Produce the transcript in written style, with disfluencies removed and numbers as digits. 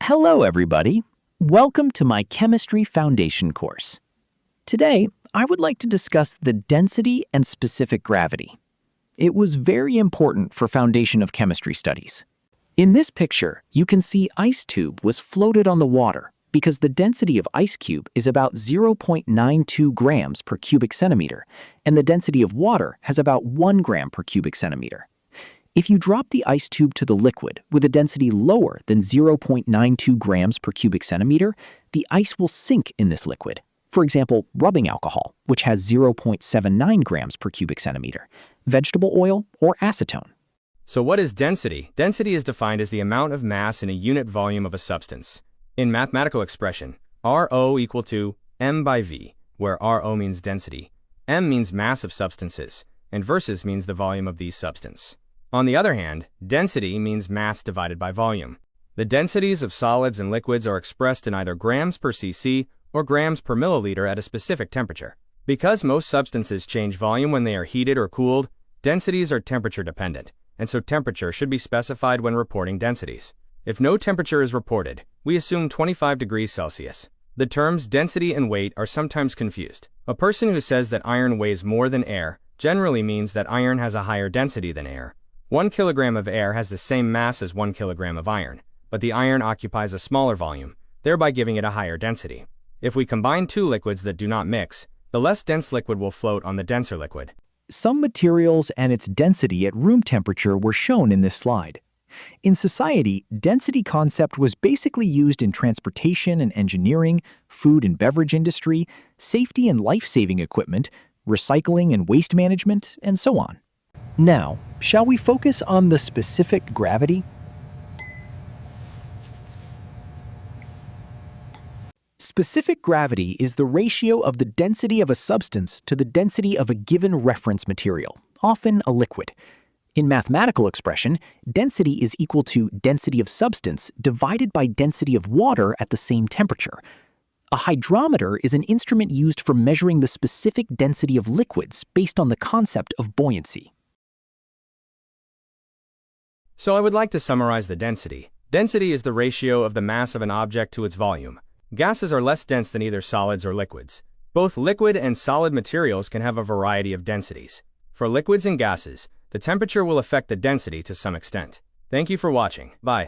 Hello, everybody. Welcome to my Chemistry Foundation course. Today, I would like to discuss the density and specific gravity. It was very important for foundation of chemistry studies. In this picture, you can see ice tube was floated on the water because the density of ice cube is about 0.92 grams per cubic centimeter, and the density of water has about 1 gram per cubic centimeter. If you drop the ice tube to the liquid with a density lower than 0.92 grams per cubic centimeter, the ice will sink in this liquid. For example, rubbing alcohol, which has 0.79 grams per cubic centimeter, vegetable oil, or acetone. So what is density? Density is defined as the amount of mass in a unit volume of a substance. In mathematical expression, Rho equal to m by v, where Rho means density, m means mass of substances, and versus means the volume of these substance. On the other hand, density means mass divided by volume. The densities of solids and liquids are expressed in either grams per cc or grams per milliliter at a specific temperature. Because most substances change volume when they are heated or cooled, densities are temperature dependent, and so temperature should be specified when reporting densities. If no temperature is reported, we assume 25 degrees Celsius. The terms density and weight are sometimes confused. A person who says that iron weighs more than air generally means that iron has a higher density than air. 1 kilogram of air has the same mass as 1 kilogram of iron, but the iron occupies a smaller volume, thereby giving it a higher density. If we combine two liquids that do not mix, the less dense liquid will float on the denser liquid. Some materials and its density at room temperature were shown in this slide. In society, density concept was basically used in transportation and engineering, food and beverage industry, safety and life-saving equipment, recycling and waste management, and so on. Now, shall we focus on the specific gravity? Specific gravity is the ratio of the density of a substance to the density of a given reference material, often a liquid. In mathematical expression, density is equal to density of substance divided by density of water at the same temperature. A hydrometer is an instrument used for measuring the specific density of liquids based on the concept of buoyancy. So I would like to summarize the density. Density is the ratio of the mass of an object to its volume. Gases are less dense than either solids or liquids. Both liquid and solid materials can have a variety of densities. For liquids and gases, the temperature will affect the density to some extent. Thank you for watching. Bye.